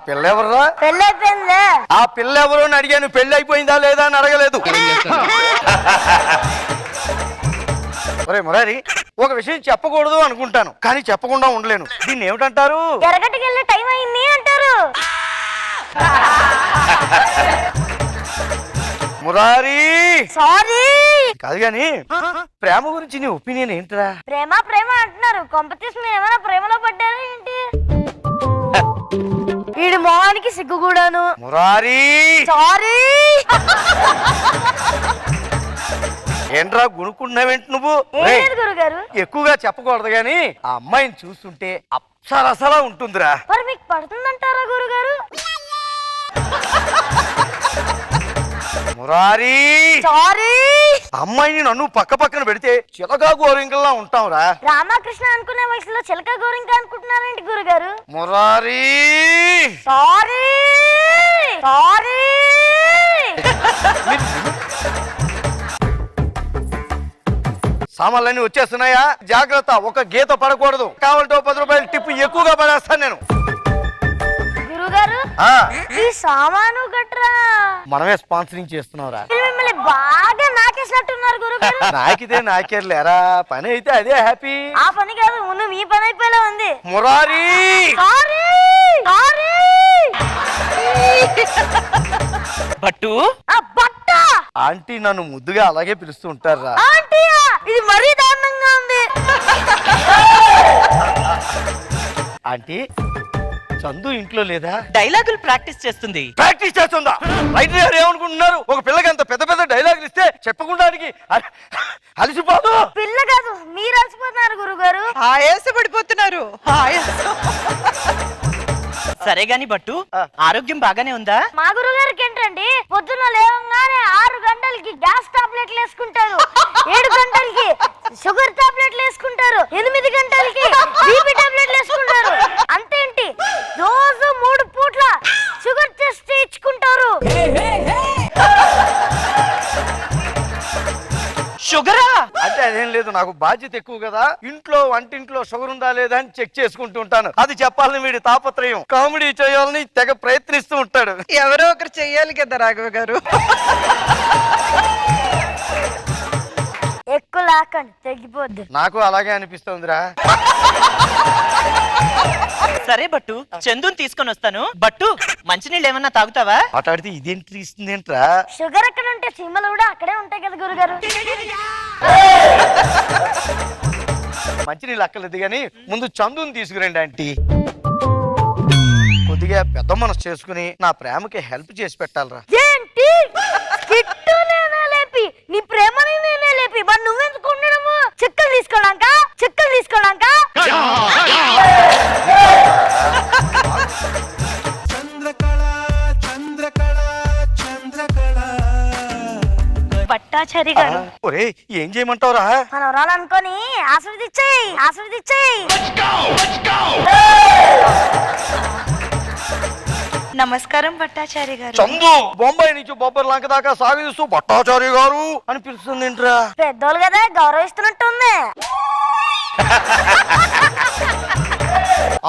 పిల్ల ఎవర్రా? పెళ్ళైపోయింది. ఆ పిల్ల ఎవరు అని అడిగాను, పెళ్లి అయిపోయిందా లేదా అని అడగలేదు. ఒరే మురారి, ఒక విషయం చెప్పకూడదు అనుకుంటాను, కానీ చెప్పకుండా ఉండలేను. దీన్ని ఏమిటంటారు? ఎరగటికి వెళ్ళే టైం అయింది అంటారు. మురారి సారీ. కాదు గాని ప్రేమ గురించి నీ ఒపీనియన్ ఏంటిరా? ప్రేమ ప్రేమ అంటున్నారు, కొంపతీసి మీరు ఏమైనా ప్రేమలో పడ్డారా ఏంటి? వీడి మొహానికి సిగ్గు కూడాను. మురారి సారీ. ఏంట్రా గుణుకున్నావేంటి నువ్వు? ఏం లేదు గురుగారు. ఎక్కువగా చెప్పకూడదు గాని ఆ అమ్మాయిని చూస్తుంటే అప్సరసలా ఉంటుందిరా. మరి మీకు పడుతుందంటారా గురుగారు? మురారి సారీ. అమ్మాయిని నన్ను పక్క పక్కన పెడితే చిలకా గోరింకల్లా ఉంటావురా. రామకృష్ణ అనుకునే వయసులో చిలక గోరింక అనుకుంటున్నారేంటి గురుగారు? మురారి సారీ. సారీ. సామాన్లన్నీ వచ్చేస్తున్నాయా? జాగ్రత్త, ఒక గీత పడకూడదు. కావాలంటే 10 రూపాయలు టిప్పు ఎక్కువగా పడేస్తాను నేను. గురుగారు ఆ ఈ సామాను గట్రా మనమే స్పాన్సరింగ్ చేస్తున్నావురా. మిమ్మల్ని బాగా నాకేసినట్టున్నారు గురుగారు. నాకితే నాకేర్లేరా, పని అయితే అదే హ్యాపీ. ఆ పని కాదు, ముందు మీ పని అయిపోయేలా ఉంది. మురారి సారీ. సారీ. బట్టు ఆ బట్ట. ఆంటీ నన్ను ముద్దుగా అలాగే పిలుస్తూ ఉంటారా. ఆంటీయా? ఇది మరీ దారుణంగా ఉంది. ఆంటీ చందు ఇంట్లో లేదా? డైలాగులు ప్రాక్టీస్ చేస్తుంది. ప్రాక్టీస్ చేస్తుందా? రైటర్ గారు ఏమనుకుంటున్నారు? ఒక పిల్లకి అంత పెద్ద పెద్ద డైలాగులు ఇస్తే చెప్పుకోవడానికి అలసిపోదు. పిల్ల కాదు, మీరు అలసిపోతున్నారు గురుగారు. ఆయాసపడిపోతున్నారు. సరే గాని బట్టు, ఆరోగ్యం బాగానే ఉందా? మా గురుగారికి ఏంటండి, పొద్దున్న లేవగానే 6 గంటలకి గ్యాస్ టాబ్లెట్లు వేసుకుంటారు, 7 గంటలకి షుగర్ టాబ్లెట్లు వేసుకుంటారు, 8 గంటలకి బీపీ టాబ్లెట్లు వేసుకుంటారు. అంతేంటి, రోజు 3 పూట్ల షుగర్ టెస్ట్ చేయించుకుంటారు. షుగరా? అంటే అదేం లేదు, నాకు బాధ్యత ఎక్కువ కదా. ఇంట్లో వంటింట్లో షుగర్ ఉందా లేదా అని చెక్ చేసుకుంటూ ఉంటాను. అది చెప్పాలని వీడి తాపత్రయం. కామెడీ చేయాలని తెగ ప్రయత్నిస్తూ ఉంటాడు. ఎవరో ఒకరు చెయ్యాలి కదా రాఘవ గారు. ఎక్కువ లాకండి, తెగిపోద్ది. నాకు అలాగే అనిపిస్తోందిరా. సరే బట్టు, చందుని తీసుకొని వస్తాను. బట్టు, మంచినీళ్ళు ఏమన్నా తాగుతావా? మాట్లాడితే ఇదేంటి ఇస్తుందేంట్రా? షుగర్ ఎక్కడ ఉంటే సిమ్మలు కూడా అక్కడే ఉంటాయి కదా గురుగారు. మంచినీళ్ళు అక్కర్లేదు కానీ ముందు చందుని తీసుకురండి ఆంటీ. కొద్దిగా పెద్ద మనసు చేసుకుని నా ప్రేమకి హెల్ప్ చేసి పెట్టాలరా. ఏంటి కిట్టు నేనే లేపి, నీ ప్రేమని నేనే లేపి, మరి నువ్వెందుకు ఉండడము? చెక్కలు తీసుకోవడానికా? చెక్కలు తీసుకోవడానికా? భట్టాచారి గారు, ఒరే ఏం చేయమంటావురా? మనం రాలనుకొని ఆశీర్వదించేయి, ఆశీర్వదించేయి. నమస్కారం భట్టాచారి గారు. చందు బొంబాయి నుంచి బొబ్బర్ లంక దాకా సాగిస్తూ భట్టాచార్య గారు అని పిలుస్తుంది ఏంట్రా? పెద్దోళ్ళు కదా, గౌరవిస్తున్నట్టుంది.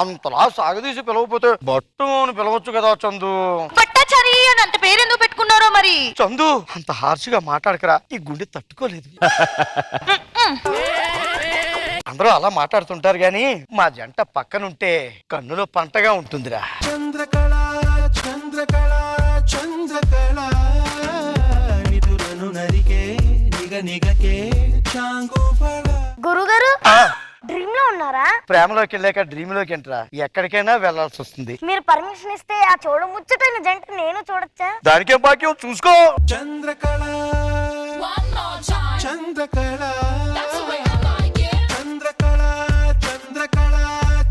అంతలా సాగదీసి పిలవకపోతే బట్టు అని పిలవచ్చు కదా చందు. భట్టాచారి అని అంత పేరెందుకు పెట్టుకున్నారో మరి. చందు అంత హార్ష్గా మాట్లాడకరా, ఈ గుండె తట్టుకోలేదు. అందరూ అలా మాట్లాడుతుంటారు గాని మా జంట పక్కనుంటే కన్నులో పంటగా ఉంటుందిరా. చంద్రకళ చంద్రకళ చంద్రకళ నిదురను నరికే నిగ నిగకే చాంగుపళ. గురుగారు డ్రీమ్ లో ఉన్నారా? ప్రేమలోకి వెళ్ళాక డ్రీమ్ లోకి ఎంట్రా, ఎక్కడికైనా వెళ్లాల్సి వస్తుంది. మీరు పర్మిషన్ ఇస్తే ఆ చూడ ముచ్చటైన జంట నేను చూడొచ్చా? దానికే భాగ్యం, చూసుకో. చంద్రకళ చంద్రకళ చంద్రకళ చంద్రకళ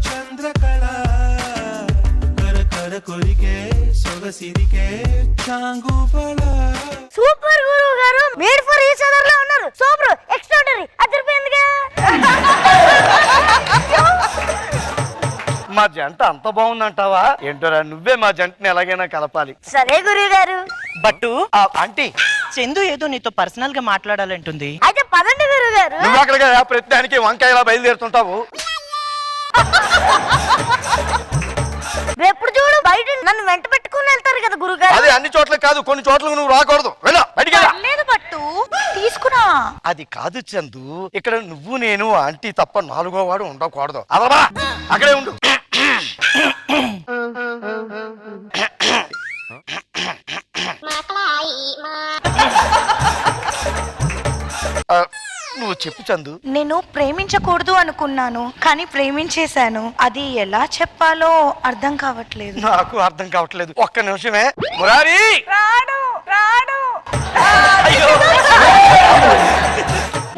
చంద్రకళ కర కర కొరికే సొగసిరికే చాంగుపళ. సూపర్ గురువు గారు, మేడ్ ఫర్ ఈచ్ అదర్ లా ఉన్నారు. సూపర్, ఎక్స్ట్రాడనరీ, అదిరిపోయిందిగా. మా జంట అంత బాగుందంటావా? ఏంటోరా, నువ్వే మా జంటని ఎలాగైనా కలపాలి. సరే గురువు గారు. బట్టు, ఆంటీ చందు ఏదో నీతో పర్సనల్ గా మాట్లాడాలంటుంది. అయితే పదండి గురువు గారు. నువ్వు అక్కడిగా ప్రతిదానికి వంకాయలా బయలుదేరుతుంటావు. ఎప్పుడు చూడు బయట నన్ను వెంట పెట్టుకుని వెళ్తారు కదా గురుగారు. అదే అన్ని చోట్ల కాదు, కొన్ని చోట్లకు నువ్వు రాకూడదు. వెళ్ళ బయటికి వెళ్ళ. లేదు బట్టు తీసుకురా. అది కాదు చందు, ఇక్కడ నువ్వు నేను ఆంటీ తప్ప నాలుగో వాడు ఉండకూడదు. అదబా అక్కడే ఉండు. నువ్వు చెప్పు చందు. నేను ప్రేమించకూడదు అనుకున్నాను కానీ ప్రేమించేశాను. అది ఎలా చెప్పాలో అర్థం కావట్లేదు. నాకు అర్థం కావట్లేదు. ఒక్క నిమిషమే. మురారి రాడు రాడు. అయ్యో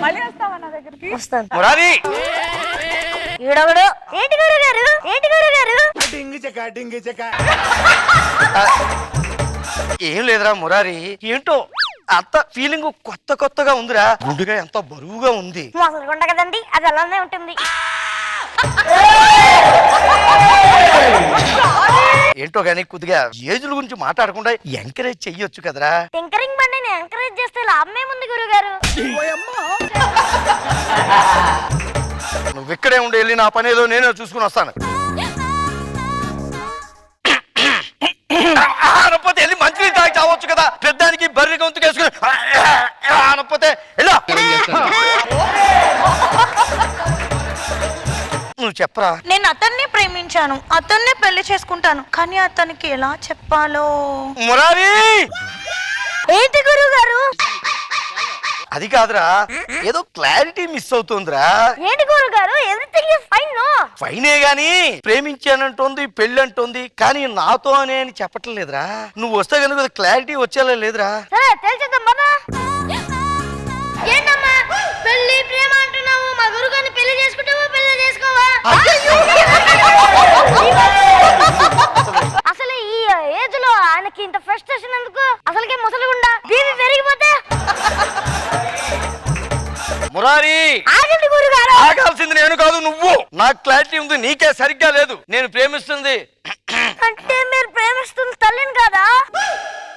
మళ్ళీ వస్తావా నా దగ్గరికి? వస్తాను. మురారి ఈడొకడు. ఏంటి గురుగారు, ఏంటి గురుగారు? ఏం లేదురా మురారి, ఏంటో అంత ఫీలింగ్ కొత్త కొత్తగా ఉందిరా. గుండెగా ఎంత బరువుగా ఉంది. మొసలుకుంటా కదండి, అది అలానే ఉంటుంది. ఏంటో గానీ కొద్దిగా ఏజుల గురించి మాట్లాడకుండా ఎంకరేజ్ చెయ్యొచ్చు కదరా. టింకరింగ్ బండిని ఎంకరేజ్ చేస్తే లాభమేముంది గురుగారు? నువ్వు ఇక్కడే ఉండి వెళ్ళి నా పని ఏదో నేనే చూసుకుని వస్తాను. అనకపోతే వెళ్ళి మంచినీళ్ళు తాగి చావచ్చు కదా. పెద్దానికి బర్రె గొంతుకు వేసుకుని అనకపోతే వెళ్ళా. నువ్వు చెప్పరా. నేను అతన్ని ప్రేమించాను, అతన్నే పెళ్లి చేసుకుంటాను, కానీ అతనికి ఎలా చెప్పాలో. మురారి ఏంటి గురుగారు? అది కాదురా, ఏదో క్లారిటీ మిస్ అవుతుందిరా. ఏంటి గురుగారు? Everything is fine. నో ఫైనే గాని ప్రేమించానంటోంది, పెళ్ళి అంటోంది, కానీ నాతో అనే అని చెప్పట్లేదురా. నువ్వు వస్తే కనుక క్లారిటీ వచ్చేలా లేదురా. సరే తెలిసేద్దాం బాబా. ఏంటమ్మా పెళ్లి ప్రేమ అంటున్నావు? మా గురుగారిని పెళ్లి చేసుకుంటావా పెళ్లి చేసుకోవా? అసలు ఈ ఏజ్ లో ఆయనకి ఇంత ఫ్రస్ట్రేషన్ ఎందుకు? అసలుకే ముసలిగుండా బీపీ పెరిగిపోతే. మురారి ఆగండి గురుగారు. ఆగాల్సింది నేను కాదు నువ్వు. నాకు క్లారిటీ ఉంది, నీకే సరిగ్గా లేదు. నేను ప్రేమిస్తుంది. అంటే మీరు ప్రేమిస్తున్న తల్లిని కాదా,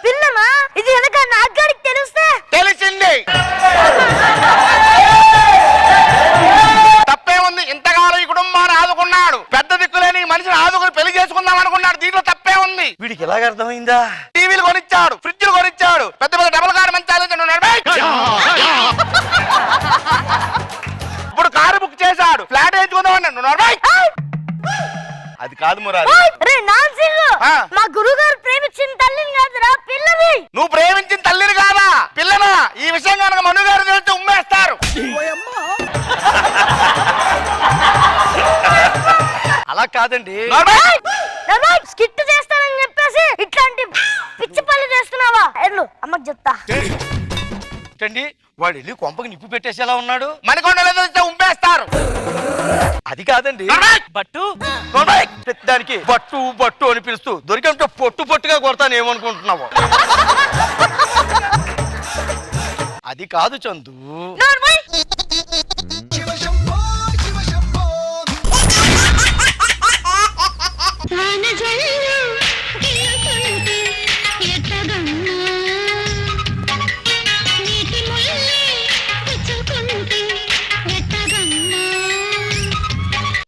పిల్లనా? ఇది వెనక నాగాడికి తెలిస్తే. తెలిసింది. తప్పే ఉంది. ఇంతకాలం ఈ కుటుంబాన్ని ఆదుకున్నాడు, పెద్ద దిక్కులేని మనిషిని ఆదుకుని పెళ్లి చేసుకుందాం అనుకున్నాడు. దీంట్లో తప్పే ఉంది. వీడికి ఎలాగ అర్థమైందా? టీవీలు కొనిచ్చాడు, ఫ్రిడ్జ్లు కొనిచ్చాడు, పెద్ద పెద్ద డబుల్ కారు మంచాలు ఇప్పుడు కారు బుక్ చేశాడు, ఫ్లాట్ వేయించుకుందాం అన్నాడు. అది కాదు మురారి. రే నాన్సింగ్, మా గురుగారు ప్రేమించిన తల్లిని కాదురా పిల్లని. నువ్వు ప్రేమించిన తల్లిని కాదా పిల్లనా? ఈ విషయం కనుక మను గారు తెలిస్తే ఉమ్మేస్తారు. అలా కాదండి. స్కిట్ చేస్తానని చెప్పేసి ఇట్లాంటి పిచ్చి పనులు చేస్తున్నావా? ఎల్లు అమ్మకి చెప్తా. ఏంటండి వాడు వెళ్ళి కొంపకి నిప్పు పెట్టేసేలా ఉన్నాడు. మనకొండలో ఉమ్మేస్తారు. అది కాదండి. బట్టు దానికి బట్టు బట్టు అని పిలుస్తూ దొరికంటే పొట్టు పొట్టుగా కొడతాను ఏమనుకుంటున్నావు? అది కాదు చందు.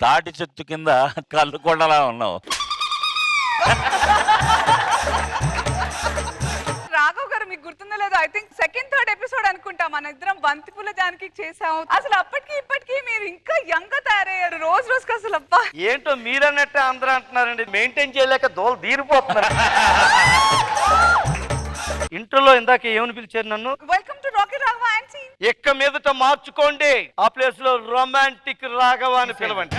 తాటి చెట్టు కింద కళ్ళు కొండలా ఉన్నావు. రాఘవ్ గారు మీకు గుర్తుందో లేదో, I think second third episode అనుకుంటా, మన ఇద్దరం బంతిపూల జానకి చేసాము. అసలు అప్పటికి ఇప్పటికి మీరు ఇంకా యంగ్ గా తయారయ్యారు రోజు రోజుకి. అసలు అబ్బా ఏంటో మీరన్నట్టే అందరూ అంటున్నారండి. మెయింటైన్ చేయలేక దోలు తీరిపోతున్నారు. ఇంట్లో ఇందాక ఏమని పిలిచారు నన్ను? Welcome to Rocky Raghava aunty. ఎక్క మీదట మార్చుకోండి, ఆ ప్లేస్ లో రొమాంటిక్ రాఘవ అని పిలవండి.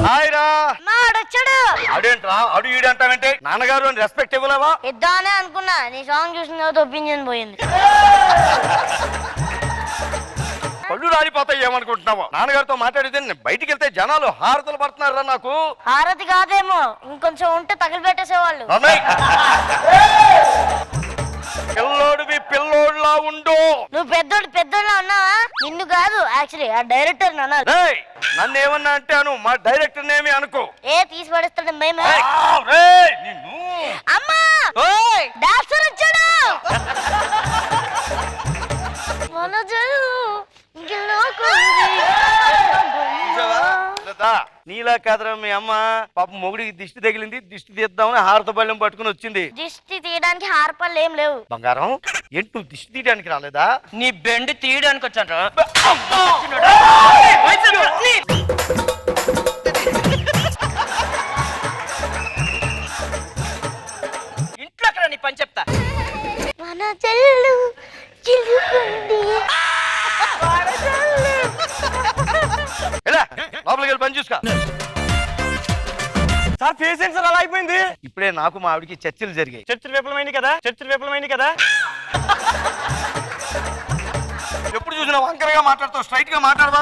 హాయ్ రా. వచ్చాడు. అడేంట్రా అడు ఈడంటావంటే నాన్నగారు అని రెస్పెక్ట్ ఇవ్వలేవా? ఇద్దామనే అనుకున్నా, నీ సాంగ్ చూసిన తర్వాత ఒపీనియన్ పోయింది. పళ్ళు రాలిపోతాయి ఏమనుకుంటున్నావా? నాన్నగారితో మాట్లాడితే బయటికి వెళ్తే జనాలు హారతలు పడుతున్నారా నాకు? హారతి కాదేమో, ఇంకొంచెం ఉంటే తగిలి పెట్టేసేవాళ్ళు. పిల్లోడివి పిల్లోడ్లా ఉండు. నువ్వు పెద్దోళ్ళ ఉన్నావా? నిన్ను కాదు, యాక్చువల్లీ ఆ డైరెక్టర్ అన్నారు. నన్ను ఏమన్నా అంటాను, మా డైరెక్టర్ ఏమి అనుకో. తీసి పడేస్తాడు భయమే. అమ్మా డాక్టర్ వచ్చాడు. నీలా కాదురా మీ అమ్మ పాపం మొగుడికి దిష్టి తగిలింది, దిష్టి తీద్దామని హారత పళ్ళెం పట్టుకుని వచ్చింది. దిష్టి తీయడానికి హార్పల్ ఏం లేవు. బంగారం ఏంటి నువ్వు దిష్టి తీయడానికి రాలేదా? నీ బెండ్ తీయడానికి వచ్చాను రా. ఇంట్లో అక్కడ నీ పని చెప్తా. మన చెల్లు చిలుకుంది. ఎలా లోపలికి వెళ్ళి పని చూసుకో. సార్ ఫేస్ ఏంటి సార్ అలా అయిపోయింది? ఇప్పుడే నాకు మా ఆవిడికి చర్చలు జరిగాయి. చర్చలు విఫలమైంది కదా, చర్చలు విఫలమైంది కదా. ఎప్పుడు చూసినా వంకరగా మాట్లాడుతావు, స్ట్రైట్ గా మాట్లాడవా?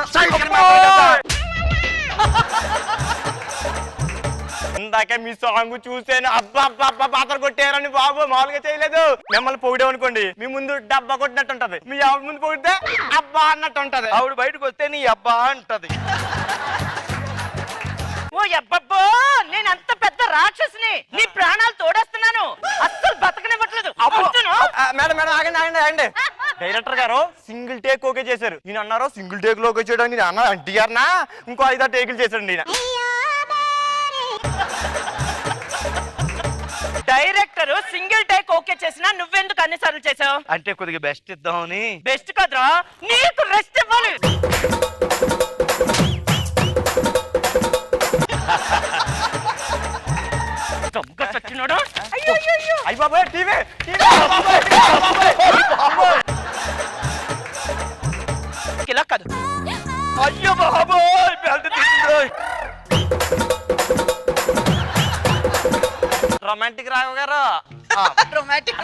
ఇందాక మీ సాంగ్ చూసాను, అబ్బా అబ్బా అబ్బా పాత్ర కొట్టారని బాబు మామూలుగా చేయలేదు. మిమ్మల్ని పొగిడాం అనుకోండి, మీ ముందు డబ్బా కొట్టినట్టు ఉంటది, మీ ఆవిడ ముందు పొగిడితే అబ్బా అన్నట్టు ఉంటది. ఆవిడ బయటకు వస్తే నీ అబ్బా అంటది. ఓ అబ్బబ్బో, నేను అంత పెద్ద రాక్షసిని, నీ ప్రాణాలు తోడేస్తున్నాను, అస్సలు బతకనివ్వట్లేదు. మేడం మేడం ఆగండి ఆగండి ఆగండి. డైరెక్టర్ గారు సింగిల్ టేక్ ఓకే చేశారు. నేను అన్నారు సింగిల్ టేక్ లో ఓకే చేయడానికి, నేను అన్నా ఎన్టీఆర్ నా ఇంకో 5 టేకులు చేశాడు. నేను డైరెక్టర్ సింగిల్ టేక్ ఓకే చేసినా నువ్వెందుకు అన్నిసార్లు చేసావు? అంటే కొద్దిగా బెస్ట్ ఇద్దామని. బెస్ట్ కదరా, నీకు రెస్ట్ ఇవ్వాలి. అయ్య బాబాయ్ టీవీ ఇలా కాదు. అయ్యో బాబోయ్ బెల్ట్ తీసింది. రొమాంటిక్ రావు గారు రొమాంటిక్.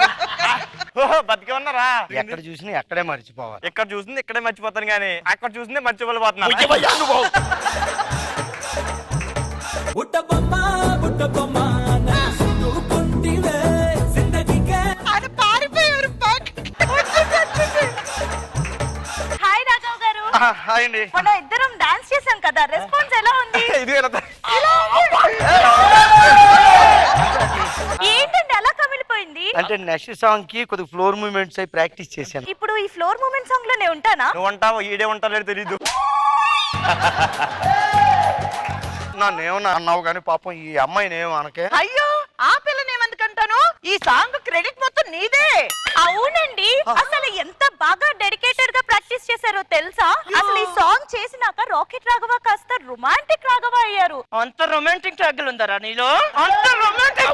బతికే ఉన్నారా? ఎక్కడ చూసినా ఎక్కడే మర్చిపోవాలి. ఎక్కడ చూసింది ఇక్కడే మర్చిపోతాను, కానీ అక్కడ చూసిందే మర్చిపోలేకపోతున్నాను. హాయ్ రాఘవ్ గారు. హాయ్ అండి. మన ఇద్దరం డాన్స్ చేసాం కదా, రెస్పాన్స్ ఎలా ఉంది? ఏంటండి అలా కమిలిపోయింది? అంటే నెక్స్ట్ సాంగ్ కి కొద్దిగా ఫ్లోర్ మూవ్మెంట్స్ అయి ప్రాక్టీస్ చేశాను. ఇప్పుడు ఈ ఫ్లోర్ మూమెంట్ సాంగ్ లోనే ఉంటానా? నువ్వు ఉంటావు, ఈడే ఉంటాడో తెలీదు. నన్ను ఏమన్నా అన్నావు కానీ పాపం ఈ అమ్మాయిని ఏమో అనకే. అయ్యో, ఆ పిల్లని ఏమందుకంటాను, ఈ సాంగ్ క్రెడిట్ మొత్తం నీదే. అవునండి, అసలు ఎంత బాగా డెడికేటెడ్ గా ప్రాక్టీస్ చేశారో తెలుసా? అసలు ఈ సాంగ్ చేసినాక రాకెట్ రాఘవ కాస్త రొమాంటిక్ రాఘవ అయ్యారు. అంత రొమాంటిక్ ట్యాగులు ఉందరా నీలో? అంత రొమాంటిక్.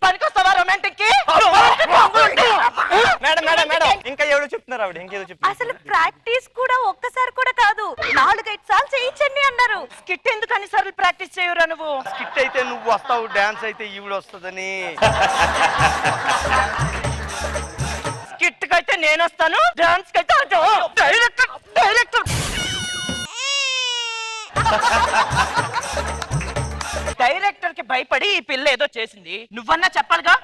పనికొస్తావా రొమాంటిక్ కి? మేడం మేడం మేడం ఇంకా ఎవరో చెప్తున్నారు, ఆవిడ ఇంకేదో చెప్తున్నారు. అసలు ప్రాక్టీస్ కూడా ఒక్కసారి కూడా కాదు, 4-5 సార్లు చేయించండి అన్నారు. స్కిట్ ఎందుకు అన్నిసార్లు ప్రాక్టీస్ చేయరా నువ్వు? స్కిట్ అయితే నువ్వు వస్తావు, డాన్స్ అయితే ఈవిడ వస్తుందని. స్కిట్ కైతే నేను వస్తాను, డాన్స్ కైతే డైరెక్టర్ డైరెక్టర్ డైరెక్టర్ కి భయపడి ఈ పిల్ల ఏదో చేసింది, నువ్వన్నా చెప్పాలిగా.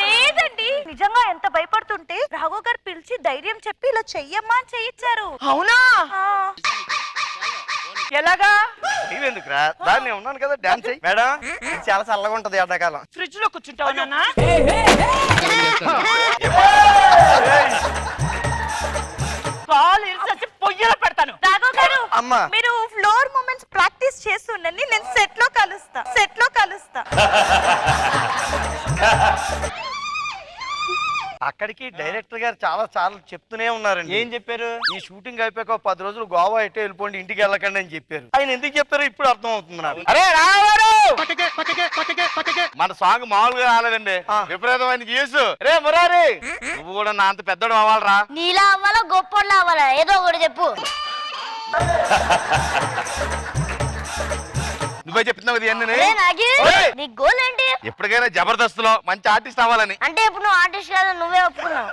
లేదండి, నిజంగా ఎంత భయపడుతుంటే రాఘవ్ గారు పిలిచి ధైర్యం చెప్పి ఇలా చెయ్యమ్మా అని చేయించారు. అవునా? ఎలాగా? నీవెందుకురా, దాన్ని ఉన్నాను కదా డాన్స్ అయ్యి. మేడం ఇది చాలా చల్లగా ఉంటది ఎండాకాలం. ఫ్రిడ్జ్ లో కూర్చుంటావు నాన్న? కాలు ఇరిసేసి పొయ్యిలో పెడతాను. రాఘవ్ గారు, అమ్మా. మీరు ఫ్లోర్ మూమెంట్స్ ప్రాక్టీస్ చేస్తుండండి, నేను సెట్ లో కలుస్తా. అక్కడికి డైరెక్టర్ గారు చాలా చాలా చెప్తూనే ఉన్నారండి. ఏం చెప్పారు? ఈ షూటింగ్ అయిపోయాక 10 రోజులు గోవా ఎట్టే వెళ్ళిపోండి, ఇంటికి వెళ్ళకండి అని చెప్పారు. ఆయన ఎందుకు చెప్పారో ఇప్పుడు అర్థం అవుతుంది నాకు. అరే రావారు, మన సాంగ్ మామూలుగా రాలేదండి, విపరీతమైన చేసు. రే మురారి, నువ్వు కూడా నా అంత పెద్దడు అవ్వాలరా. నీలా అవ్వాలా గొప్పోళ్ళ అవ్వాలా, ఏదో ఒకటి చెప్పు. నువ్వే చెప్తున్నావు ఇది అన్నీ. అరే నాగి, నీ గోల్ ఏంటి? ఎప్పటికైనా జబర్దస్త్ లో మంచి ఆర్టిస్ట్ అవ్వాలని. అంటే ఇప్పుడు నువ్వు ఆర్టిస్ట్ కాదు, నువ్వే ఒప్పుకున్నావు.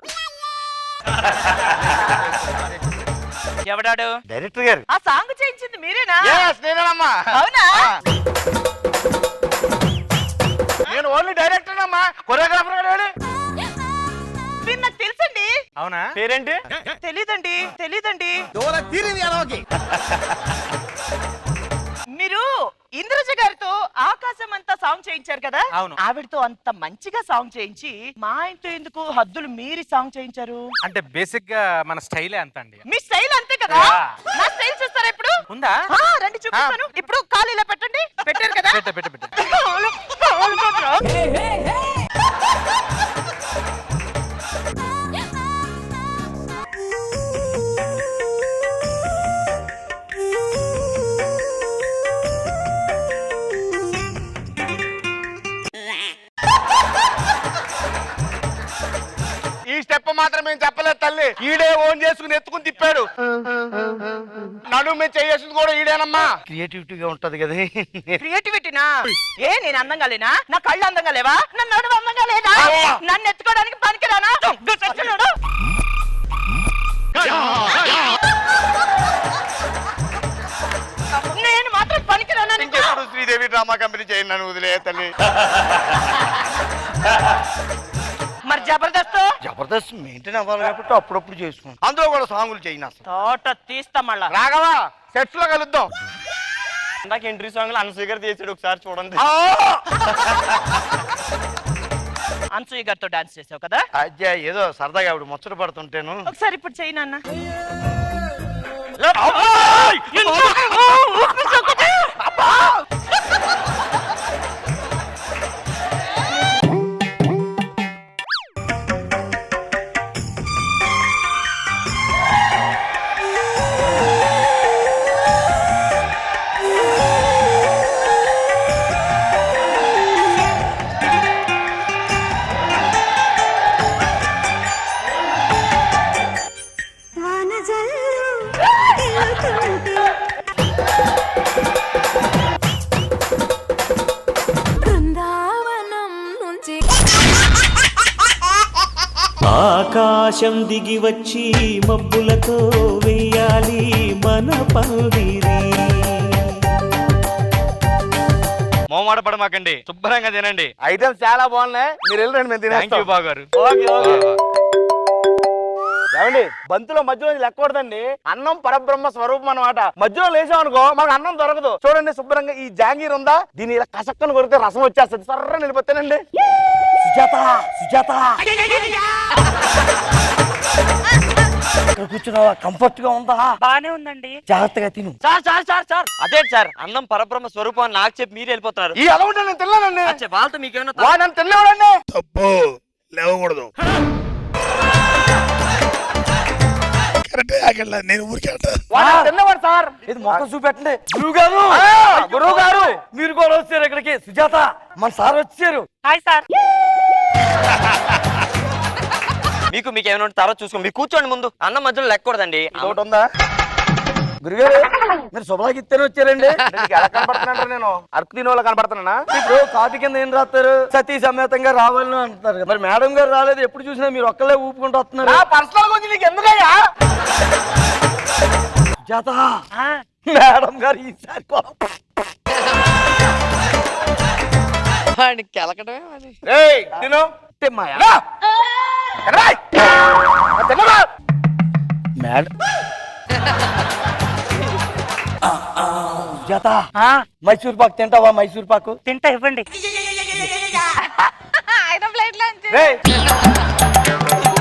ఎవడాడు? డైరెక్టర్ గారు. ఆ సాంగ్ చేయించింది మీరేనా? నేనేనమ్మా. అవునా? నేను ఓన్లీ డైరెక్టర్ అమ్మా, కొరియోగ్రాఫర్ గారు. మీరు నాకు తెలుసండి. అవునా? పేరేంటి? తెలీదండి. మీరు ఇంద్రజ గారితో ఆకాశం అంతా సాంగ్ చేయించారు కదా, అవును. ఆవిడతో అంత మంచిగా సాంగ్ చేయించి మా ఆయనతో ఎందుకు హద్దులు మీరి సాంగ్ చేయించారు? అంటే బేసిక్ గా మన స్టైలే అంత అండి. మీ స్టైల్ అంతే కదా, నా స్టైల్ చూస్తారా ఇప్పుడు? ఉందా? రండి చూపిస్తాను. ఇప్పుడు కాలు ఇలా పెట్టండి. పెట్టారు కదా? పెట్ట ఈ స్టెప్ మాత్రం మేము చెప్పలేదు తల్లి, ఈడే ఓన్ చేసుకుని ఎత్తుకుని తిప్పాడు. నడుము మేము చేసింది కూడా ఈడేనమ్మా. క్రియేటివిటీగా ఉంటది కదా. క్రియేటివిటీనా? ఏ నేను అందంగా లేనా? నా కళ్ళు అందంగా లేవా? నన్ను నడుము అందంగా లేదా? నన్ను ఎత్తుకోవడానికి పనికిరానా? చచ్చినాడు. నేను మాత్రం పనికిరానా? ఇంకెప్పుడు శ్రీదేవి డ్రామా కంపెనీ చేయండి, నన్ను వదిలే తల్లి. మరి జబర్దస్త్ జబర్దస్త్ మెయింటైన్ అవ్వాలి కాబట్టి అప్పుడప్పుడు చేసుకున్నాం. అందులో కూడా సాంగులు చేయను అసలు. తోట తీస్తా మళ్ళా. రాఘవా సెట్స్ లో కలుద్దాం. నాకు ఎంట్రీ సాంగ్ లో అన్సూయర్ చేసాడు, ఒకసారి చూడండి. అన్సూయ గారితో డాన్స్ చేసావు కదా? అజ్జా ఏదో సరదాగా ఆవిడ ముచ్చట పడుతుంటేను. ఒకసారి ఇప్పుడు చెయ్యి నాన్న. ఆకాశం దిగి వచ్చి మబ్బులతో వెయ్యాలి మన పందిరి. మోమాట పడమాకండి, శుభ్రంగా తినండి. ఐటమ్స్ చాలా బాగున్నాయి, మీరు వెళ్ళండి, మేము తినేస్తాం. బాగారు. ఏమండి బంతులో మధ్యలో లెక్కకూడదండి, అన్నం పరబ్రహ్మ స్వరూపం అన్నమాట. మధ్యలో లేసాం అనుకో మనకు అన్నం దొరకదు. చూడండి శుభ్రంగా ఈ జాంగీర్ ఉందా, దీని ఇలా కసక్కను కొరితే రసం వచ్చేస్తుంది. సర్ర నిలిపోతానండి. సుజాత సుజాత ఇక్కడ కూర్చున్నావా? కంఫర్ట్ గా ఉందా? బానే ఉందండి. జాగ్రత్తగా తిను. సార్ అదే సార్, అన్నం పరబ్రహ్మ స్వరూపం అని నాకు చెప్పి మీరు వెళ్ళిపోతున్నారు. ఈ అలా ఉంటే నేను తిన్నానండి. వాళ్ళతో మీకేమన్నా వాడు తిన్నాడండి. తప్పు లేవకూడదు. నేను ఊరికే తిన్నవాడు సార్. ఇది మొక్క చూపెట్టండి. గురువు గారు మీరు కూడా వచ్చారు ఇక్కడికి. సుజాత మన సార్ వచ్చారు. Hi sir. మీకు ఏమైనా తర్వాత చూసుకో, మీరు కూర్చోండి. ముందు అన్నం మధ్యలో లెక్కకూడదండి. ఒకటి ఉందా గురుగారు? మీరు శుభలాకి ఇస్తేనే వచ్చారండి. ఎలా కనపడుతున్నాడు? నేను అరకు తినే వాళ్ళు కనపడుతున్నా. ఇప్పుడు కాటు కింద ఏం రాస్తారు? సతీ సమేతంగా రావాలని అంటారు కదా. మరి మేడం గారు రాలేదు, ఎప్పుడు చూసినా మీరు ఒక్కలే ఊపుకుంటూ వస్తున్నారు. పర్సనల్ గురించి నీకు ఎందుకయ్యా? జాత మేడం గారు ఈసారి తిను మేడం జాత మైసూర్ పాకు తింటావా? మైసూర్ పాకు తింటా, ఇవ్వండి.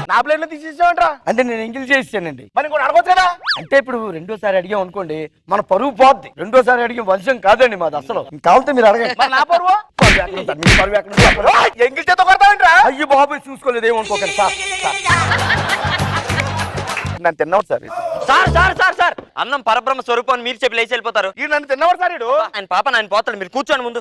నా ప్లేట్ లో తీసేసామంటరా? అంటే నేను ఎంగిల్ చేసానండి. మరి కూడా అడగొచ్చు కదా. అంటే ఇప్పుడు రెండోసారి అడిగాం అనుకోండి మన పరువు పోద్ది. రెండోసారి అడిగే వంశం కాదండి మాది అసలు. కావాలంటే మీరు అడగండి. నా పరువు ఎంగిల్ చేత కొడతామంటరా? అయ్యో బాబు చూసుకోలేదు, ఏమనుకోకండి సార్. నన్ను తిన్నవాడు సార్. సార్ అన్నం పరబ్రహ్మ స్వరూపం అని మీరు చెప్పి లేచి వెళ్ళిపోతారు. ఈ నన్ను తిన్నవాడు సార్. ఇడు ఆయన పాప ఆయన పోతాడు, మీరు కూర్చోండి ముందు.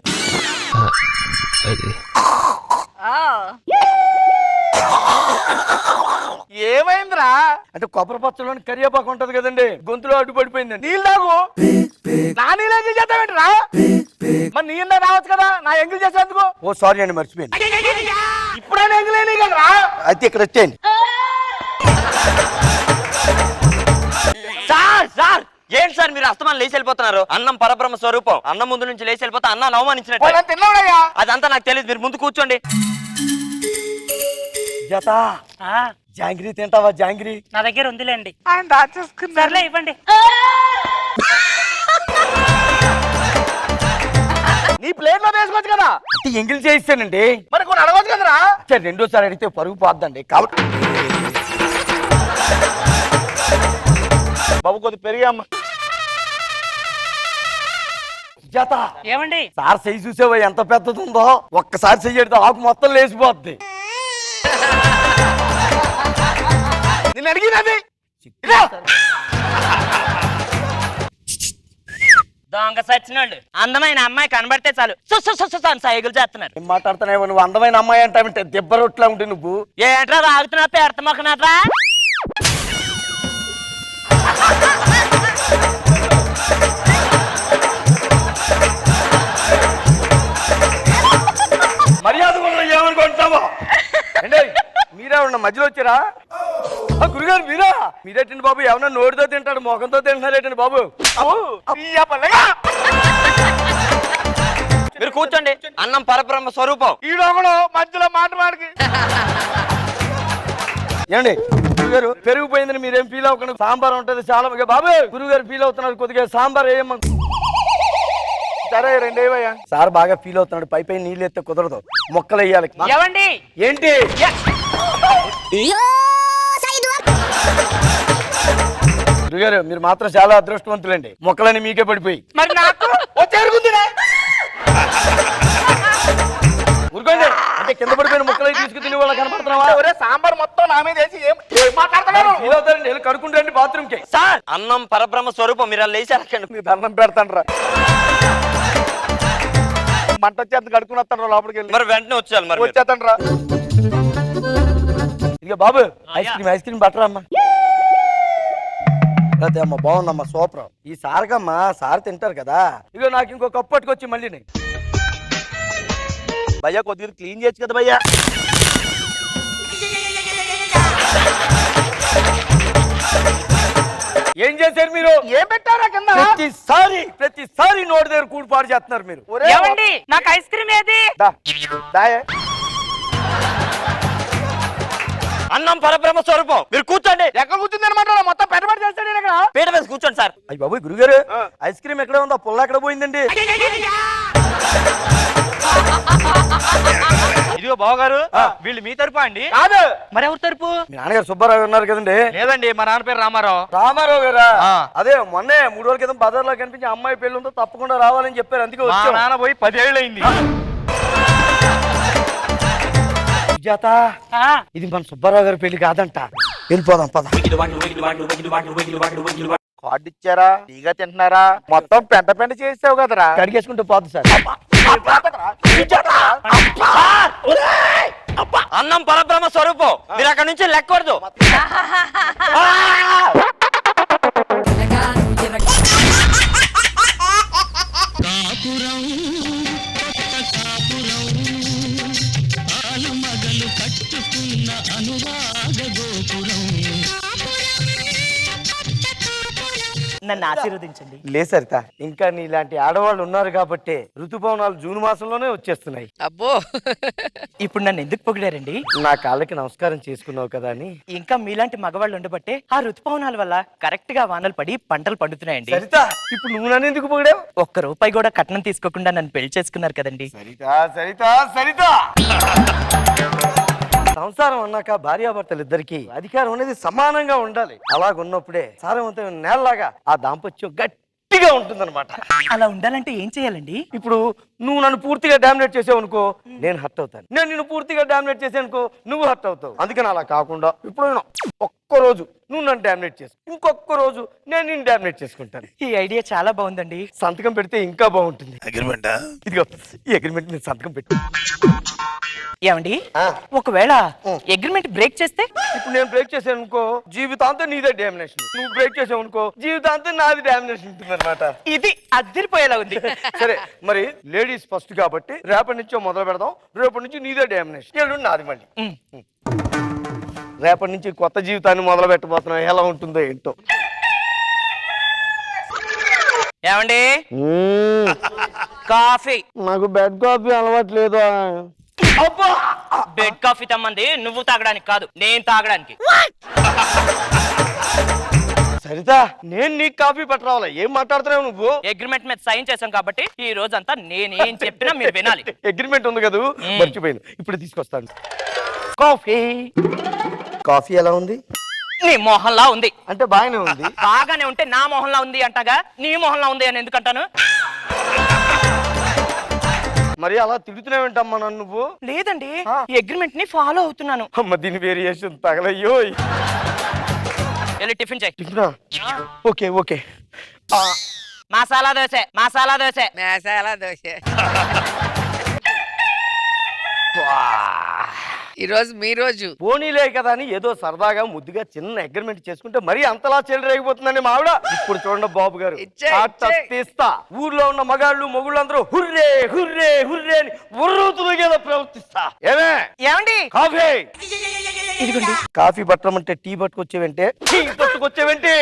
ఏమైందిరా? అంటే కొబ్బరి పచ్చలోని కరివేపాకు ఉంటది కదండి, గొంతులో అడ్డు పడిపోయిందండి. నీళ్ళు తాగు. నా నీళ్ళు ఎంగిల్ చేద్దామేంటిరా? మరి నీ రావచ్చు కదా నా ఎంగిల్ చేసేందుకు. ఓ సారీ అండి, మర్చిపోయింది. ఇప్పుడైనా ఎంగిల్ కదరా? అయితే ఇక్కడ వచ్చేయండి. సార్ ఏంటి సార్ మీరు అస్తమానం లేచి వెళ్ళిపోతున్నారు? అన్నం పరబ్రహ్మ స్వరూపం. అన్నం ముందు నుంచి లేచి వెళ్ళిపోతే అన్నాన్ని అవమానించినట్టు. తిన్నాడయ్యా. అదంతా నాకు తెలియదు, మీరు ముందు కూర్చోండి. జత జాంగ్రీ తింటావా? జాంగ్రీ నా దగ్గర ఉందిలేండి. ఆయన దాచేసుకున్నారులే, ఇవ్వండి. నీ ప్లేట్ లో వేసుకోవచ్చు కదా. అంటే ఎంగిల్ చేయిస్తానండి. మరి కొన్ని అడగవచ్చు కదరా. సరే రెండోసారి అడిగితే పరుగు పోద్దండి కాబట్టి. బాబు కొద్ది పెరిగామ్మా. జత ఏమండి సార్ చెయ్యి చూసావా ఎంత పెద్దది ఉందో. ఒక్కసారి చెయ్యడితే ఆకు మొత్తం లేచిపోద్ది. నేను అడిగినది దొంగ సచ్చినాళ్ళు అందమైన అమ్మాయి కనబడితే చాలు సైకిల్ చేస్తున్నారు. ఏం మాట్లాడుతున్నావు నువ్వు? అందమైన అమ్మాయి అంటావంటే దెబ్బ రొట్లా ఉంటే నువ్వు. ఏంట్రా తాగుతున్నా పెడత మొక్కనట్రా. మర్యాద ఏమనుకుంటావా? అంటే మీరే ఉన్న మధ్యలో వచ్చారా? గురుగారు మీరా? మీరేటండి బాబు? ఏమన్నా నోటితో తింటాడు మొఖంతో తింటున్నారేటండి బాబు? మీరు కూర్చోండి. అన్నం పరబ్రహ్మ స్వరూపం. ఈడొకడు మధ్యలో మాటమాడికి. ఏమండి గురుగారు పెరిగిపోయిందని మీరేం ఫీల్ అవ్వకండి. సాంబార్ ఉంటది చాలా. బాబు గురుగారు ఫీల్ అవుతున్నారు కొద్దిగా సాంబార్ వేయమ్మ. సరే రెండేవయ్యా. సార్ బాగా ఫీల్ అవుతున్నాడు. పై పై నీళ్ళు ఎత్తే కుదరదు, మొక్కలు వేయాలి. ఏమండి ఏంటి గురుగారు మీరు మాత్రం చాలా అదృష్టవంతులండి. మొక్కలని మీకే పడిపోయి. మరి నాకు ఊరుకోండి. అంటే కింద పడిపోయిన మొక్కలు తీసుకు తిని వాళ్ళ కనపడుతున్నావా? సాంబార్ మొత్తం నా మీద వేసి ఫీల్ అవుతారండి. వెళ్ళి కడుకుంటారండి బాత్రూమ్ కి. సార్ అన్నం పరబ్రహ్మ స్వరూపం. మీరు అలా లేచారకండి. మీకు దండం పెడతాను రా. మంట చేత కడుకుని వస్తాను లోపలికి వెళ్ళి. మరి వెంటనే వచ్చేయాలి. మరి వచ్చేస్తాను రా. ఇక బాబు ఐస్ క్రీమ్ బట్టరా అమ్మా. అదే అమ్మ బాగుందమ్మా సూపర్. ఈ సార్కమ్మా సార్ తింటారు కదా. ఇక నాకు ఇంకో కప్పు పట్టుకొచ్చి మళ్ళీ భయ్యా కొద్దిగా క్లీన్ చేయొచ్చు కదా భయ్యా. ఏం చేశారు మీరు? ఏం పెట్టారా కింద? ప్రతిసారి నోటి దగ్గర కూడి పాడు చేస్తున్నారు మీరు. ఏమండి నాకు ఐస్ క్రీమ్ ఏది? అన్నం పరబ్రహ్మ స్వరూపం. మీరు కూర్చోండి. ఎక్కడ కూర్చుంది అనమాట? మొత్తం పెట్టుబడి చేస్తాడు ఇక్కడ. పీట మీద కూర్చోండి సార్. అయ్యి బాబు గురుగారు ఐస్ క్రీమ్ ఎక్కడ ఉందో పుల్ల ఎక్కడ పోయిందండి? ఇదిగో బావగారు వీళ్ళు మీ తరపు అండి? కాదు. మరి ఎవరి తరపు? మీ నాన్నగారు సుబ్బారావు ఉన్నారు కదండి? లేదండి మా నాన్న పేరు రామారావు. రామారావు గారా? అదే మొన్నే 3 రోజుల క్రితం బజార్లో కనిపించి అమ్మాయి పెళ్లి ఉందో తప్పకుండా రావాలని చెప్పారు. అందుకే వచ్చాం. నాన్న పోయి 10 ఏళ్ళు అయింది. ఇది మన సుబ్బారావు గారి పెళ్లి కాదంట. వెళ్ళిపోదాం పద. కార్డు ఇచ్చారా? టీగా తింటున్నారా? మొత్తం పెంట పెంట చేసావు కదరా. కడిగేసుకుంటూ పోదు సార్. అన్నం పరబ్రహ్మ స్వరూపం. మీరు అక్కడ నుంచి లెక్కకూడదు. నన్ను ఆశీర్వదించండి. లే సరిత, ఇంకా నీలాంటి ఆడవాళ్ళు ఉన్నారు కాబట్టి ఋతుపవనాలు జూన్ మాసంలోనే వచ్చేస్తున్నాయి. అబ్బో ఇప్పుడు నన్ను ఎందుకు పొగిడారండి? నా కాళ్ళకి నమస్కారం చేసుకున్నావు కదా అని. ఇంకా మీలాంటి మగవాళ్ళు ఉండబట్టే ఆ ఋతుపవనాల వల్ల కరెక్ట్ గా వానలు పడి పంటలు పండుతున్నాయండి. సరిత ఇప్పుడు నువ్వు నన్ను ఎందుకు పొగిడావు? ₹1 కూడా కట్నం తీసుకోకుండా నన్ను పెళ్లి చేసుకున్నారు కదండి. సరిత సరిత సరిత సంసారం అన్నాక భార్యాభర్తలు ఇద్దరికి అధికారం అనేది సమానంగా ఉండాలి. అలాగున్నప్పుడే సారవంతమైన నేలలాగా ఆ దాంపత్యం గట్టిగా ఉంటుందన్నమాట. అలా ఉండాలంటే ఏం చేయాలండి? ఇప్పుడు నువ్వు నన్ను పూర్తిగా డామినేట్ చేసావు అనుకో, నేను హర్ట్ అవుతాను. నేను నిన్ను పూర్తిగా డామినేట్ చేసాను అనుకో, నువ్వు హర్ట్ అవుతావు. అందుకని అలా కాకుండా ఇప్పుడు ఒక్కరోజు నువ్వు నన్ను డామినేట్ చేసు, ఇంకొక రోజు నేను నిన్ను డామినేట్ చేసుకుంటాను. ఈ ఐడియా చాలా బాగుందండి. సంతకం పెడితే ఇంకా బాగుంటుంది. ఇదిగో ఈ అగ్రిమెంట్ నేను సంతకం పెట్టు. ఏమండి ఒకవేళ అగ్రిమెంట్ బ్రేక్ చేస్తే? ఇప్పుడు నేను బ్రేక్ చేశాను అనుకో, జీవితాంతం నీదే డామినేషన్. నువ్వు బ్రేక్ చేసావు అనుకో, జీవితాంతం నాది డామినేషన్ ఉంటుంది అనమాట. ఇది అద్దరిపోయేలా ఉంది. సరే మరి లేడీస్ ఫస్ట్ కాబట్టి రేపటి నుంచో మొదలు పెడదాం. రేపటి నుంచి నీదే డామినేషన్, ఎల్లుండి నాది. మళ్ళీ రేపటి నుంచి కొత్త జీవితాన్ని మొదలు పెట్టబోతున్నాం. ఎలా ఉంటుందో ఏంటో. ఏమండి కాఫీ? నాకు బెడ్ కాఫీ అలవాటు లేదు. బెడ్ కాఫీ తమ్మంది నువ్వు తాగడానికి కాదు, నేను తాగడానికి. సరిత నేను నీకు కాఫీ పట్టరావాలా? ఏం మాట్లాడుతున్నావు నువ్వు? అగ్రిమెంట్ మీద సైన్ చేశాం కాబట్టి ఈ రోజంతా నేనేం చెప్పినా మీరు వినాలి. అగ్రిమెంట్ ఉంది కదా, మర్చిపోయాను. ఇప్పుడు తీసుకొస్తాను కాఫీ. కాఫీ ఎలా ఉంది? నీ మొహంలా ఉంది. అంటే బాగానే ఉంది. బాగానే ఉంటే నా మొహంలా ఉంది అంటగా, నీ మొహంలా ఉంది అని ఎందుకంటాను? మరి అలా తిడుతున్నావేంటమ్మా నన్ను నువ్వు? లేదండి, ఈ అగ్రిమెంట్ ని ఫాలో అవుతున్నాను. అమ్మ దీని వేరియేషన్ తగలయ్యో. వెళ్ళి టిఫిన్ చేయి. టిఫినా? Okay okay. మసాలా దోశ, మసాలా దోశ. మసాలా దోశ. ఈ రోజు మీ రోజు. పోనీలే కదా అని ఏదో సరదాగా ముద్దుగా చిన్న అగ్రిమెంట్ చేసుకుంటే మరీ అంతలా చెలరేగిపోతుందండి మా ఆవిడ. ఇప్పుడు చూడండి బాబు గారు, తీస్తా ఊర్లో ఉన్న మగాళ్ళు మొగుళ్ళు అందరూ హుర్రే హుర్రే హుర్రే అని ఉర్రూతులుగా ప్రవర్తిస్తా. ఏమండి కాఫీ ఇదిగోండి. కాఫీ పట్టమంటే టీ పట్టుకొచ్చేవంటే, టీ పట్టుకొచ్చేవంటే.